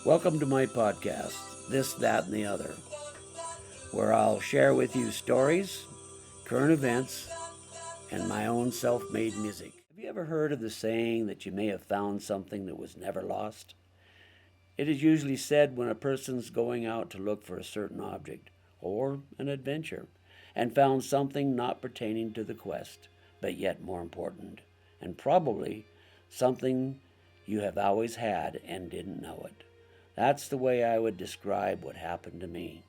Welcome to my podcast, This, That, and the Other, where I'll share with you stories, current events, and my own self made music. Have you ever heard of the saying that you may have found something that was never lost? It is usually said when a person's going out to look for a certain object or an adventure and found something not pertaining to the quest, but yet more important, and probably something you have always had and didn't know it. That's the way I would describe what happened to me.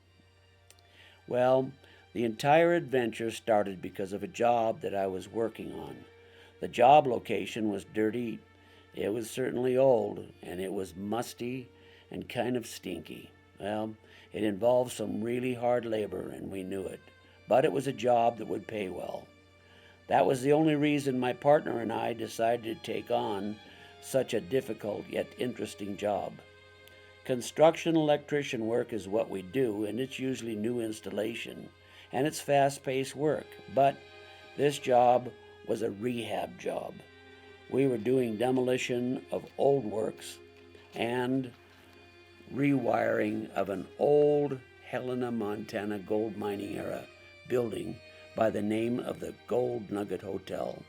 Well, the entire adventure started because of a job that I was working on. The job location was dirty, it was certainly old, and it was musty and kind of stinky. Well, it involved some really hard labor, and we knew it. But it was a job that would pay well. That was the only reason my partner and I decided to take on such a difficult yet interesting job. Construction electrician work is what we do, and it's usually new installation, and it's fast-paced work. But this job was a rehab job. We were doing demolition of old works and rewiring of an old Helena, Montana gold mining era building by the name of the Gold Nugget Hotel.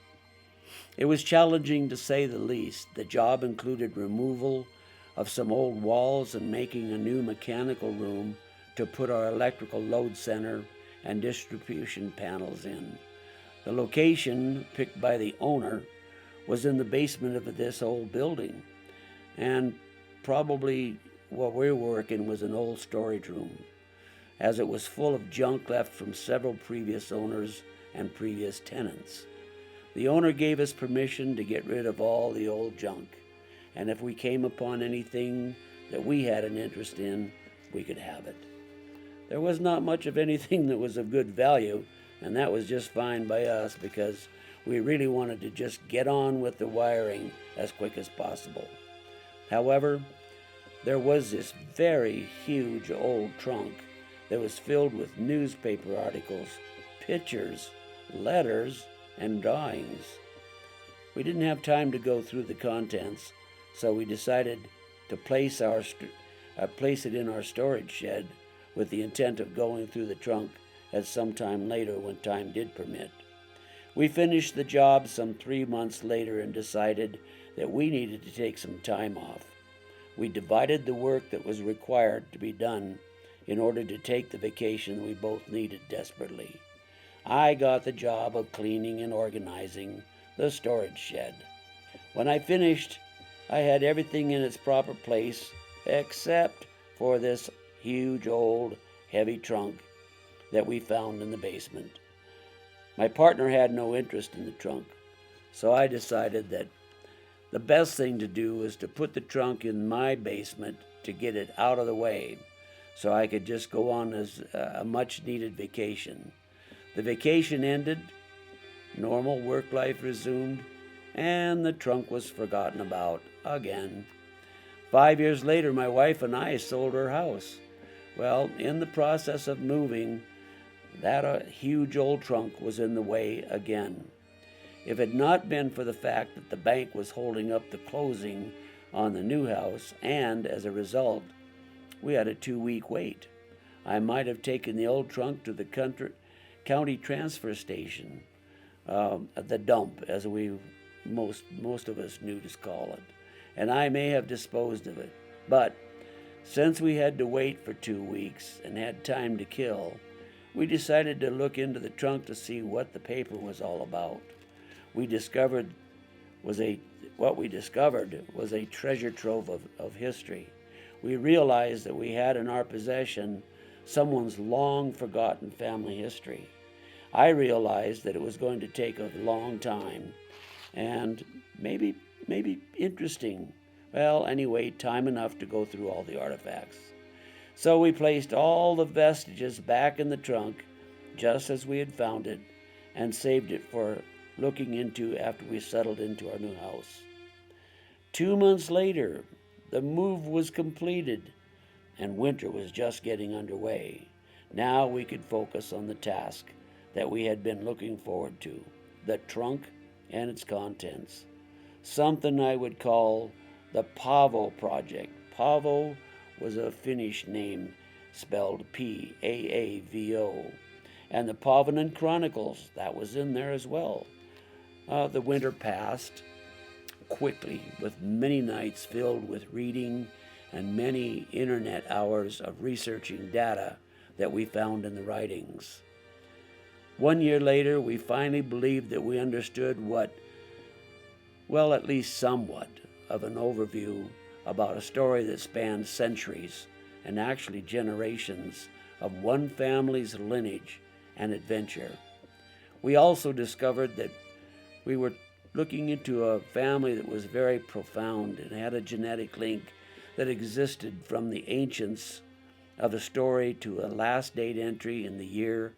It was challenging to say the least. The job included removal of some old walls and making a new mechanical room to put our electrical load center and distribution panels in. The location picked by the owner was in the basement of this old building, and probably what we were working was an old storage room, as it was full of junk left from several previous owners and previous tenants. The owner gave us permission to get rid of all the old junk, and if we came upon anything that we had an interest in, we could have it. There was not much of anything that was of good value, and that was just fine by us because we really wanted to just get on with the wiring as quick as possible. However, there was this very huge old trunk that was filled with newspaper articles, pictures, letters, and drawings. We didn't have time to go through the contents, so we decided to place it in our storage shed with the intent of going through the trunk at some time later when time did permit. We finished the job some 3 months later and decided that we needed to take some time off. We divided the work that was required to be done in order to take the vacation we both needed desperately. I got the job of cleaning and organizing the storage shed. When I finished, I had everything in its proper place except for this huge old heavy trunk that we found in the basement. My partner had no interest in the trunk, so I decided that the best thing to do was to put the trunk in my basement to get it out of the way so I could just go on as a much needed vacation. The vacation ended, normal work life resumed, and the trunk was forgotten about again. 5 years later, my wife and I sold our house. Well, in the process of moving, that huge old trunk was in the way again. If it had not been for the fact that the bank was holding up the closing on the new house, and as a result, we had a 2-week wait, I might have taken the old trunk to the county transfer station, the dump, as most of us knew to call it, and I may have disposed of it. But since we had to wait for 2 weeks and had time to kill, we decided to look into the trunk to see what the paper was all about. What we discovered was a treasure trove of history. We realized that we had in our possession someone's long forgotten family history. I realized that it was going to take a long time and maybe interesting. Well, anyway, time enough to go through all the artifacts. So we placed all the vestiges back in the trunk just as we had found it and saved it for looking into after we settled into our new house. 2 months later, the move was completed and winter was just getting underway. Now we could focus on the task that we had been looking forward to, the trunk and its contents. Something I would call the Pavo Project. Pavo was a Finnish name spelled Paavo. And the Pavanen Chronicles, that was in there as well. The winter passed quickly, with many nights filled with reading and many internet hours of researching data that we found in the writings. 1 year later, we finally believed that we understood what, well, at least somewhat of an overview about a story that spanned centuries and actually generations of one family's lineage and adventure. We also discovered that we were looking into a family that was very profound and had a genetic link that existed from the ancients of the story to a last date entry in the year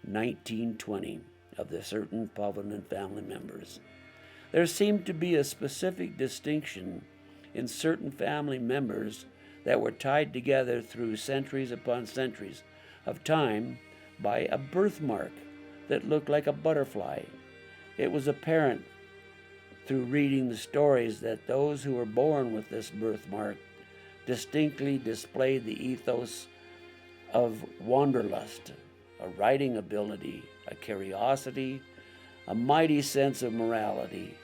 1920 of the certain Pavanen family members. There seemed to be a specific distinction in certain family members that were tied together through centuries upon centuries of time by a birthmark that looked like a butterfly. It was apparent through reading the stories that those who were born with this birthmark distinctly displayed the ethos of wanderlust, a writing ability, a curiosity, a mighty sense of morality,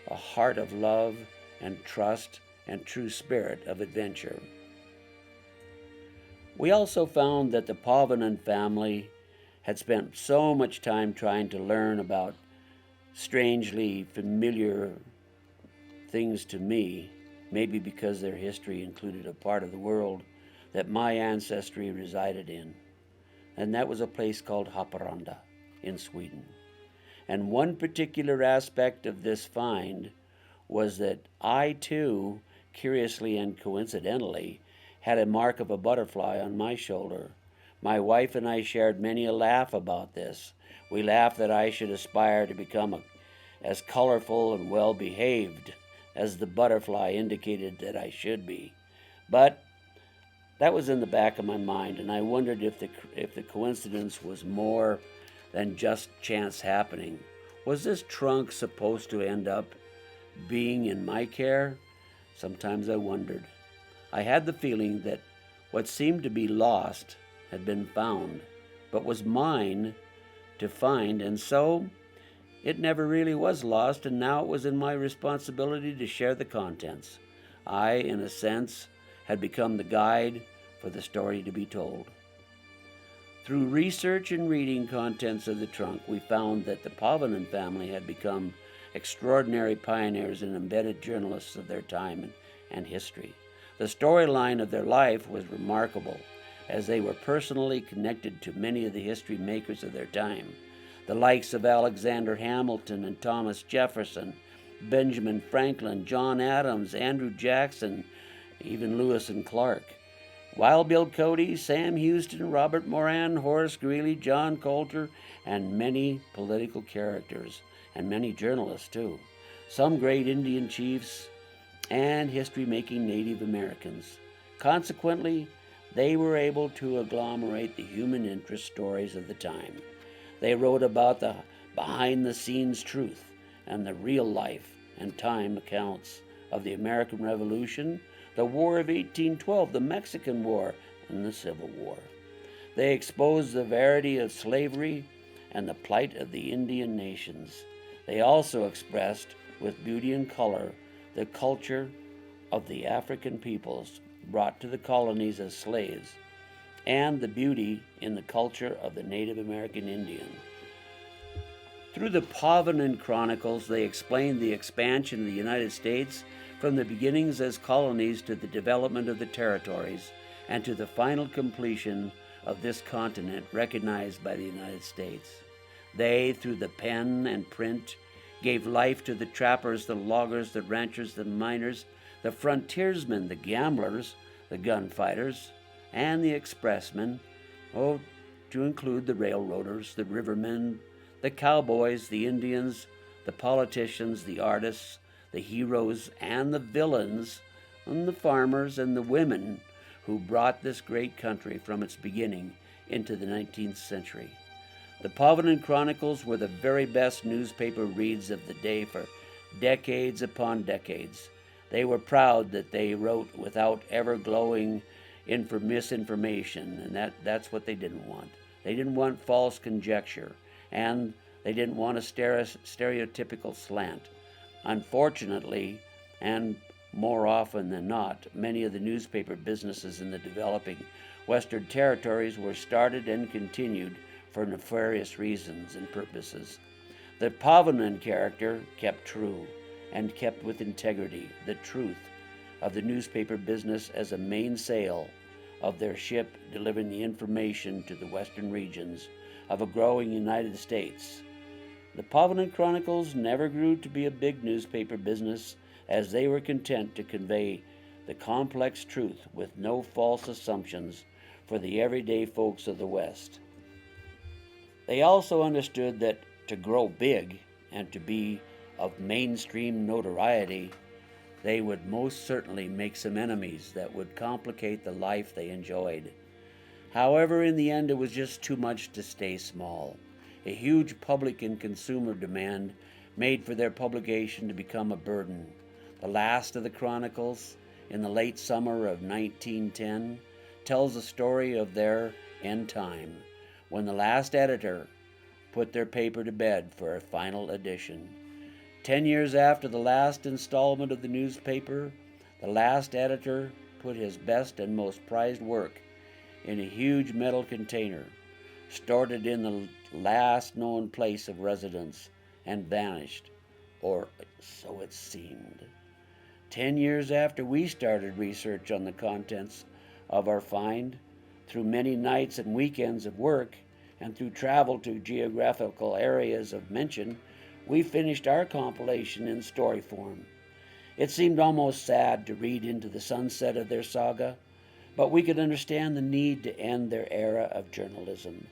a heart of love and trust and true spirit of adventure. We also found that the Pavanen family had spent so much time trying to learn about strangely familiar things to me, maybe because their history included a part of the world that my ancestry resided in, and that was a place called Haparanda in Sweden. And one particular aspect of this find was that I too, curiously and coincidentally, had a mark of a butterfly on my shoulder. My wife and I shared many a laugh about this. We laughed that I should aspire to become as colorful and well-behaved as the butterfly indicated that I should be. But that was in the back of my mind, and I wondered if the coincidence was more than just chance happening. Was this trunk supposed to end up being in my care? Sometimes I wondered. I had the feeling that what seemed to be lost had been found, but was mine to find, and so it never really was lost, and now it was in my responsibility to share the contents. I, in a sense, had become the guide for the story to be told. Through research and reading contents of the trunk, we found that the Pavanen family had become extraordinary pioneers and embedded journalists of their time and history. The storyline of their life was remarkable, as they were personally connected to many of the history makers of their time, the likes of Alexander Hamilton and Thomas Jefferson, Benjamin Franklin, John Adams, Andrew Jackson, even Lewis and Clark. Wild Bill Cody, Sam Houston, Robert Moran, Horace Greeley, John Coulter, and many political characters, and many journalists too. Some great Indian chiefs and history-making Native Americans. Consequently, they were able to agglomerate the human interest stories of the time. They wrote about the behind-the-scenes truth and the real-life and time accounts of the American Revolution, the War of 1812, the Mexican War, and the Civil War. They exposed the verity of slavery and the plight of the Indian nations. They also expressed, with beauty and color, the culture of the African peoples brought to the colonies as slaves, and the beauty in the culture of the Native American Indian. Through the Pavanen Chronicles, they explained the expansion of the United States from the beginnings as colonies to the development of the territories and to the final completion of this continent recognized by the United States. They, through the pen and print, gave life to the trappers, the loggers, the ranchers, the miners, the frontiersmen, the gamblers, the gunfighters, and the expressmen, to include the railroaders, the rivermen, the cowboys, the Indians, the politicians, the artists, the heroes, and the villains, and the farmers and the women who brought this great country from its beginning into the 19th century. The Pavanen Chronicles were the very best newspaper reads of the day for decades upon decades. They were proud that they wrote without ever glowing in for misinformation, and that's what they didn't want. They didn't want false conjecture, and they didn't want a stereotypical slant. Unfortunately, and more often than not, many of the newspaper businesses in the developing Western territories were started and continued for nefarious reasons and purposes. The Pavanen character kept true and kept with integrity the truth of the newspaper business as a mainsail of their ship delivering the information to the western regions of a growing United States. The Pavanen Chronicles never grew to be a big newspaper business, as they were content to convey the complex truth with no false assumptions for the everyday folks of the West. They also understood that to grow big and to be of mainstream notoriety, they would most certainly make some enemies that would complicate the life they enjoyed. However, in the end, it was just too much to stay small. A huge public and consumer demand made for their publication to become a burden. The last of the Chronicles, in the late summer of 1910, tells the story of their end time, when the last editor put their paper to bed for a final edition. 10 years after the last installment of the newspaper, the last editor put his best and most prized work in a huge metal container, stored it in the last known place of residence, and vanished, or so it seemed. 10 years after we started research on the contents of our find, through many nights and weekends of work, and through travel to geographical areas of mention, we finished our compilation in story form. It seemed almost sad to read into the sunset of their saga, but we could understand the need to end their era of journalism.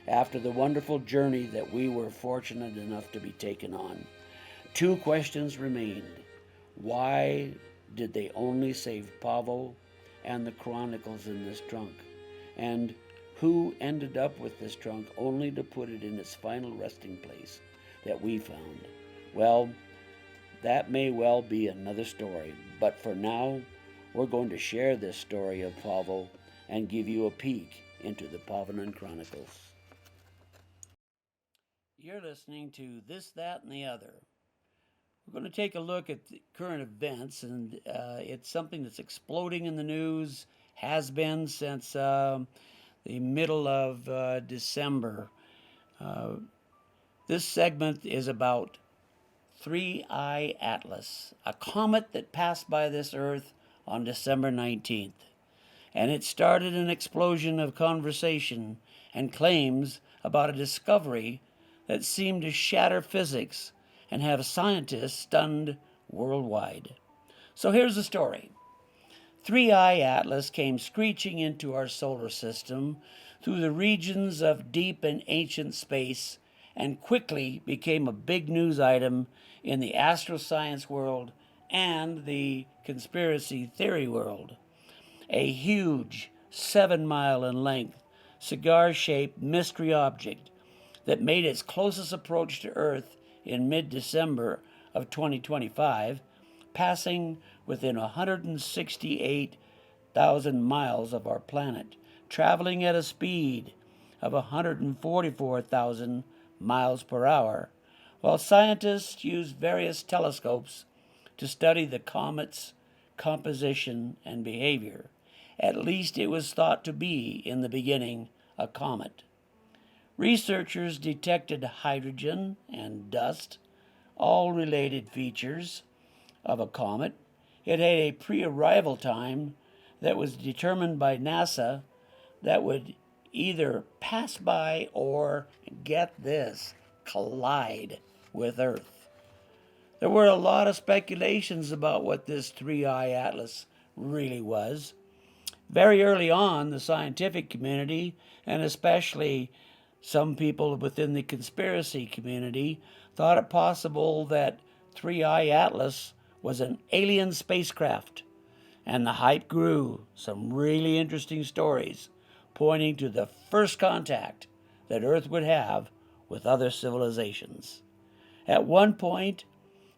After the wonderful journey that we were fortunate enough to be taken on, two questions remained. Why did they only save Pavo and the Chronicles in this trunk? And who ended up with this trunk only to put it in its final resting place that we found? Well, that may well be another story, but for now, we're going to share this story of Pavo and give you a peek into the Pavanen Chronicles. You're listening to This, That, and the Other. We're going to take a look at the current events, and it's something that's exploding in the news, has been since the middle of December. This segment is about 3I Atlas, a comet that passed by this Earth on December 19th. And it started an explosion of conversation and claims about a discovery that seemed to shatter physics and have scientists stunned worldwide. So here's the story. 3I Atlas came screeching into our solar system through the regions of deep and ancient space and quickly became a big news item in the astroscience world and the conspiracy theory world. A huge 7-mile in length, cigar-shaped mystery object that made its closest approach to Earth in mid-December of 2025, passing within 168,000 miles of our planet, traveling at a speed of 144,000 miles per hour, while scientists used various telescopes to study the comet's composition and behavior. At least it was thought to be, in the beginning, a comet. Researchers detected hydrogen and dust, all related features of a comet. It had a pre-arrival time that was determined by NASA that would either pass by or, get this, collide with Earth. There were a lot of speculations about what this 3I Atlas really was. Very early on, the scientific community, and especially some people within the conspiracy community, thought it possible that 3I Atlas was an alien spacecraft, and the hype grew. Some really interesting stories pointing to the first contact that Earth would have with other civilizations. At one point,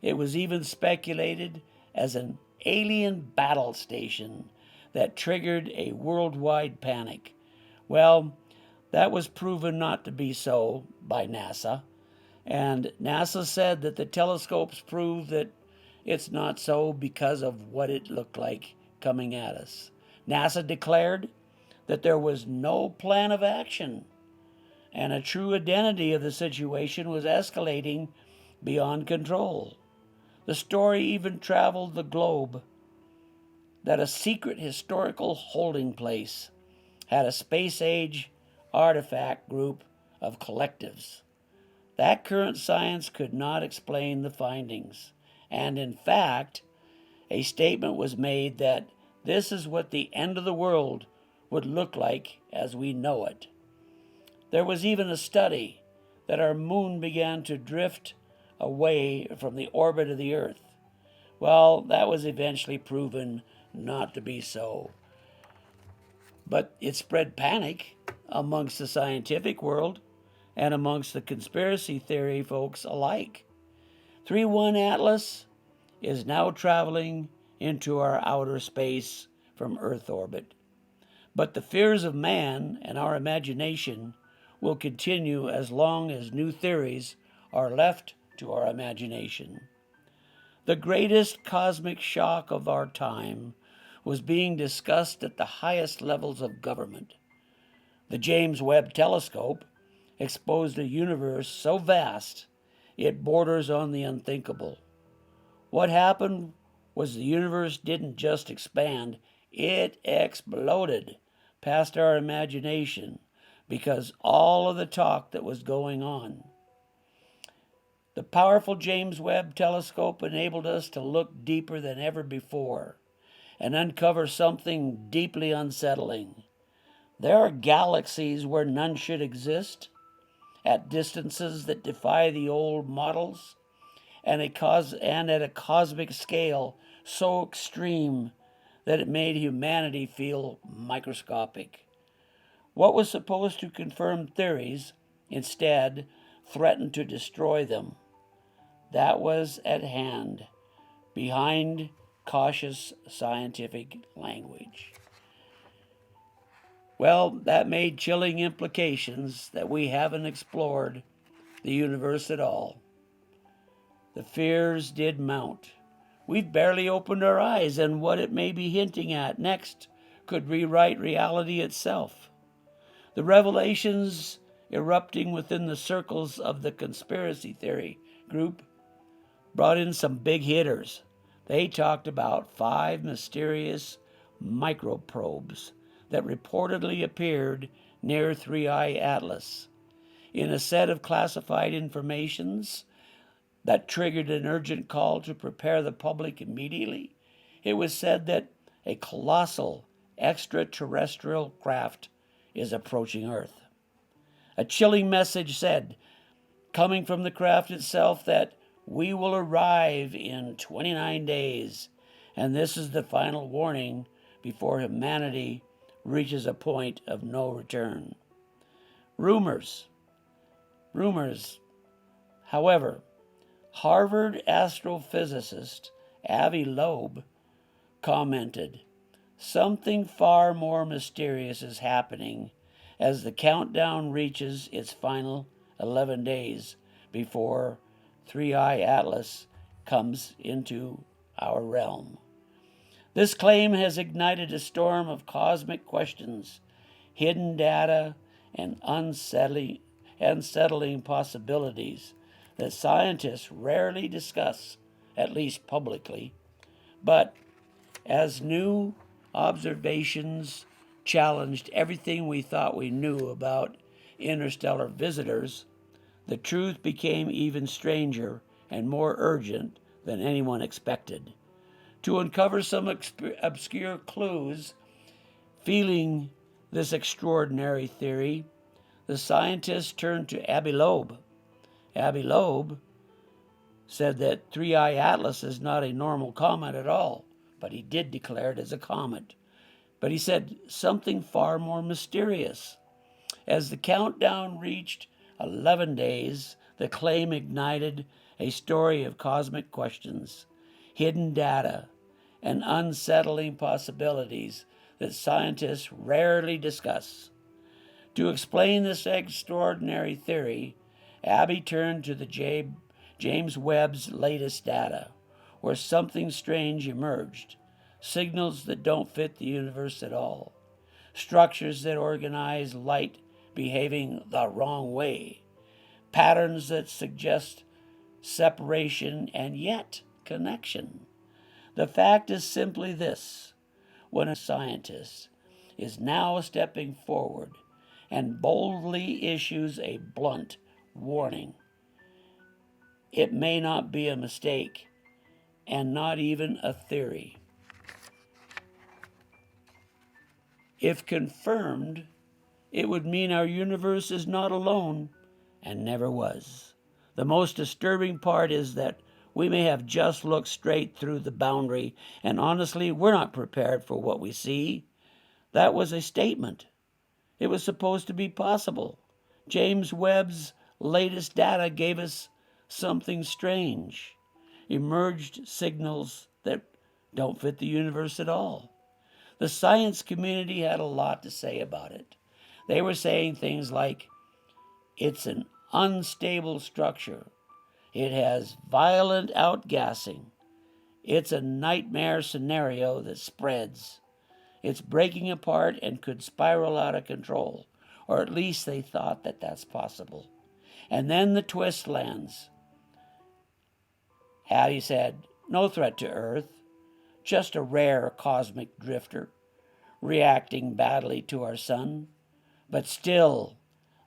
it was even speculated as an alien battle station that triggered a worldwide panic. Well, that was proven not to be so by NASA. And NASA said that the telescopes prove that it's not so because of what it looked like coming at us. NASA declared that there was no plan of action, and a true identity of the situation was escalating beyond control. The story even traveled the globe that a secret historical holding place had a space-age artifact group of collectives. That current science could not explain the findings, and in fact, a statement was made that this is what the end of the world would look like as we know it. There was even a study that our moon began to drift away from the orbit of the Earth. Well, that was eventually proven not to be so. But it spread panic amongst the scientific world and amongst the conspiracy theory folks alike. 3-1 Atlas is now traveling into our outer space from Earth orbit. But the fears of man and our imagination will continue as long as new theories are left to our imagination. The greatest cosmic shock of our time was being discussed at the highest levels of government. The James Webb Telescope exposed a universe so vast it borders on the unthinkable. What happened was the universe didn't just expand, it exploded past our imagination because all of the talk that was going on. The powerful James Webb Telescope enabled us to look deeper than ever before and uncover something deeply unsettling. There are galaxies where none should exist, at distances that defy the old models, and at a cosmic scale so extreme that it made humanity feel microscopic. What was supposed to confirm theories instead threatened to destroy them. That was at hand, behind cautious scientific language. Well, that made chilling implications that we haven't explored the universe at all. The fears did mount. We've barely opened our eyes, and what it may be hinting at next could rewrite reality itself. The revelations erupting within the circles of the conspiracy theory group brought in some big hitters. They talked about 5 mysterious microprobes that reportedly appeared near 3I Atlas. In a set of classified informations that triggered an urgent call to prepare the public immediately, it was said that a colossal extraterrestrial craft is approaching Earth. A chilling message said, coming from the craft itself, that we will arrive in 29 days, and this is the final warning before humanity reaches a point of no return. Rumors. However, Harvard astrophysicist Avi Loeb commented, something far more mysterious is happening as the countdown reaches its final 11 days before 3I Atlas comes into our realm. This claim has ignited a storm of cosmic questions, hidden data, and unsettling possibilities that scientists rarely discuss, at least publicly. But as new observations challenged everything we thought we knew about interstellar visitors, the truth became even stranger and more urgent than anyone expected. To uncover some obscure clues feeling this extraordinary theory, the scientists turned to Avi Loeb. Avi Loeb said that 3I Atlas is not a normal comet at all, but he did declare it as a comet. But he said something far more mysterious. As the countdown reached 11 days, the claim ignited a story of cosmic questions, hidden data, and unsettling possibilities that scientists rarely discuss. To explain this extraordinary theory, Abby turned to the James Webb's latest data, where something strange emerged, signals that don't fit the universe at all, structures that organize light behaving the wrong way, patterns that suggest separation and yet connection. The fact is simply this: when a scientist is now stepping forward and boldly issues a blunt warning, it may not be a mistake and not even a theory. If confirmed, it would mean our universe is not alone and never was. The most disturbing part is that we may have just looked straight through the boundary, and honestly, we're not prepared for what we see. That was a statement. It was supposed to be possible. James Webb's latest data gave us something strange, emerged signals that don't fit the universe at all. The science community had a lot to say about it. They were saying things like, it's an unstable structure. It has violent outgassing. It's a nightmare scenario that spreads. It's breaking apart and could spiral out of control, or at least they thought that that's possible. And then the twist lands. Hattie said, no threat to Earth, just a rare cosmic drifter reacting badly to our sun. But still,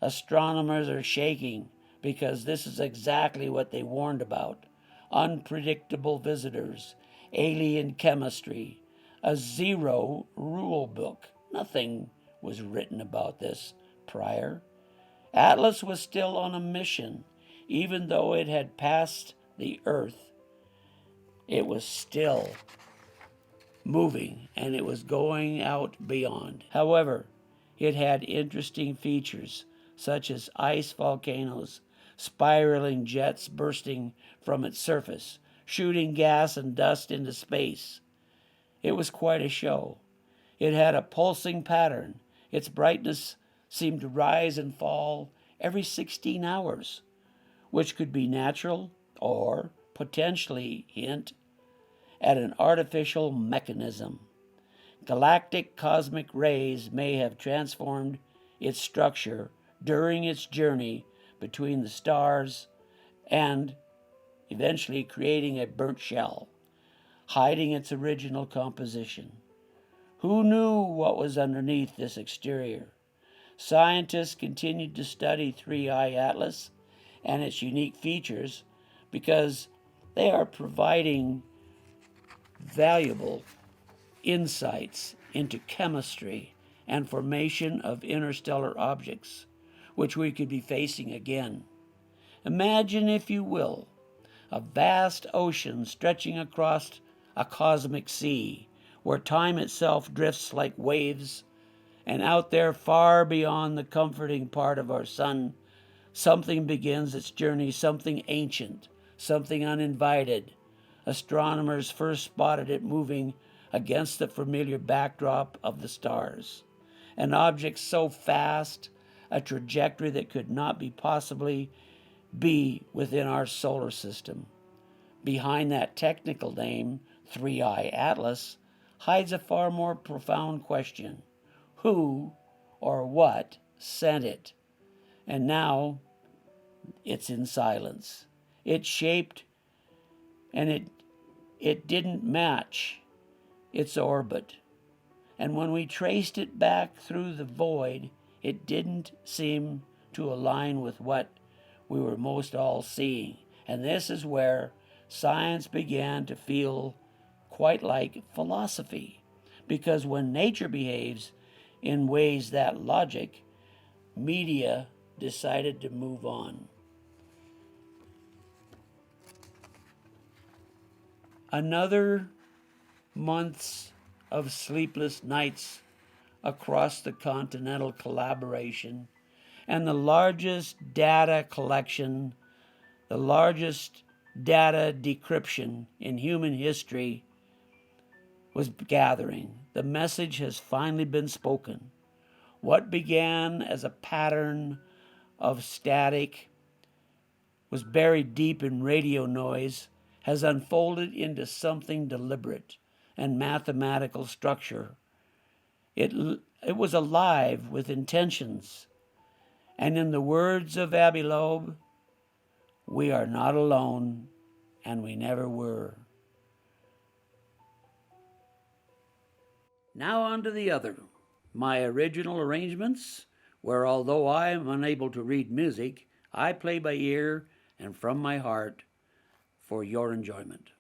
astronomers are shaking because this is exactly what they warned about: unpredictable visitors, alien chemistry, a zero rule book. Nothing was written about this prior. Atlas was still on a mission. Even though it had passed the Earth, it was still moving, and it was going out beyond. However, it had interesting features, such as ice volcanoes, spiraling jets bursting from its surface, shooting gas and dust into space. It was quite a show. It had a pulsing pattern. Its brightness seemed to rise and fall every 16 hours, which could be natural or potentially hint at an artificial mechanism. Galactic cosmic rays may have transformed its structure during its journey between the stars and eventually creating a burnt shell, hiding its original composition. Who knew what was underneath this exterior? Scientists continued to study 3I Atlas and its unique features because they are providing valuable insights into chemistry and formation of interstellar objects, which we could be facing again. Imagine, if you will, a vast ocean stretching across a cosmic sea, where time itself drifts like waves, and out there far beyond the comforting part of our sun, something begins its journey, something ancient, something uninvited. Astronomers first spotted it moving against the familiar backdrop of the stars. An object so fast, a trajectory that could not be possibly be within our solar system. Behind that technical name, 3I Atlas, hides a far more profound question: who or what sent it? And now it's in silence. It shaped, and it didn't match its orbit. And when we traced it back through the void, it didn't seem to align with what we were most all seeing. And this is where science began to feel quite like philosophy. Because when nature behaves in ways that logic, media decided to move on. Another months of sleepless nights across the Continental Collaboration, and the largest data collection, the largest data decryption in human history was gathering. the message has finally been spoken. What began as a pattern of static, was buried deep in radio noise, has unfolded into something deliberate and mathematical structure. It was alive with intentions. And in the words of Abbey Loeb, we are not alone, and we never were. Now on to the other, my original arrangements, where although I am unable to read music, I play by ear and from my heart for your enjoyment.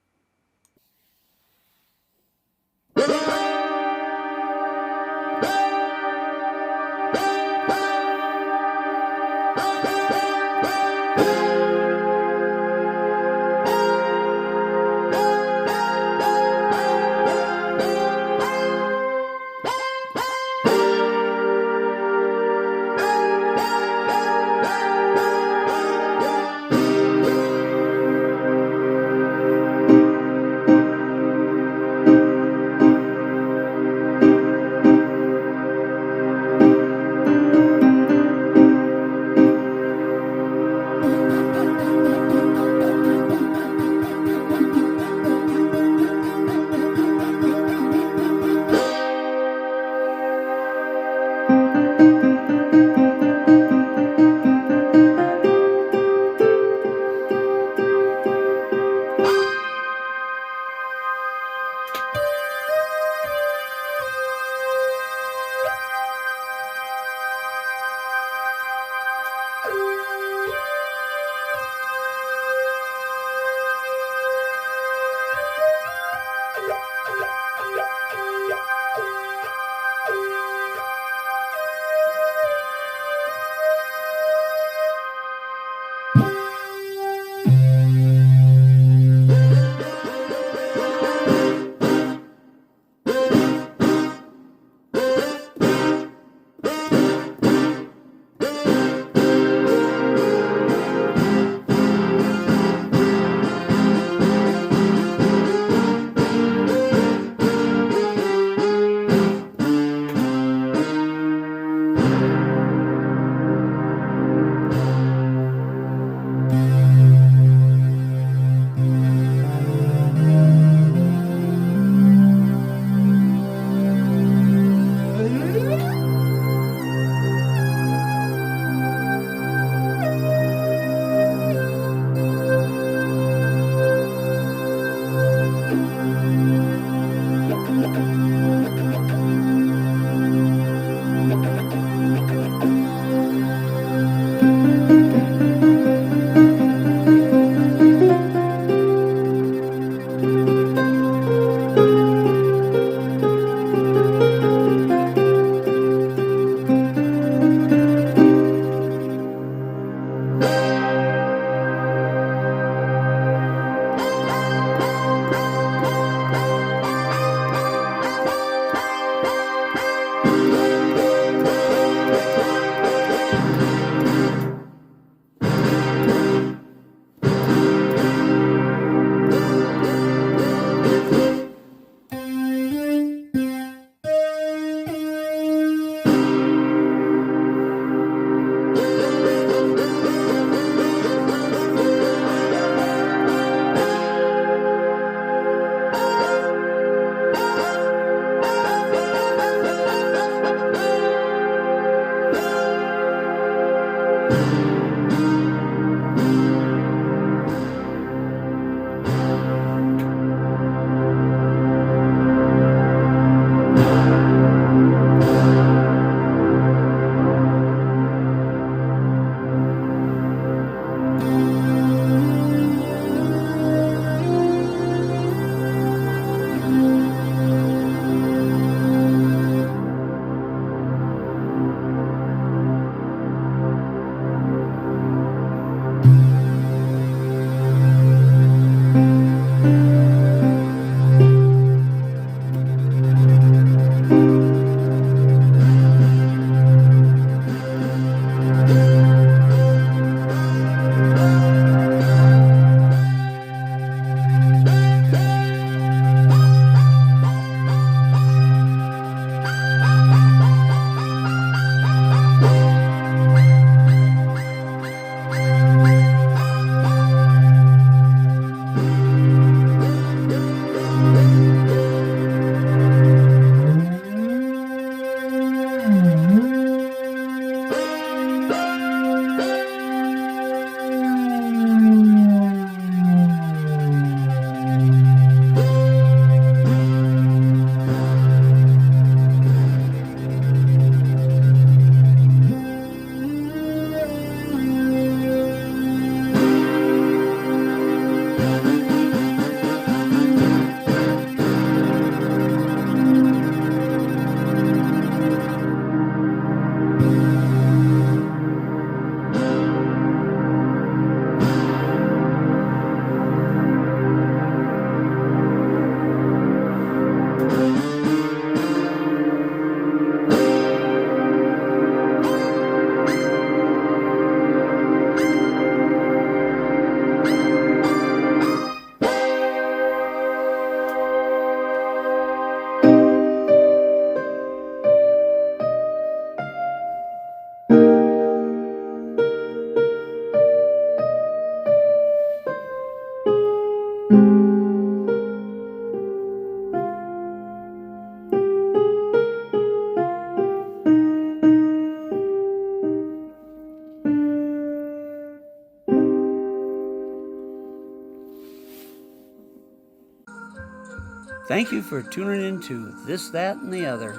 Thank you for tuning in to This, That, and the Other.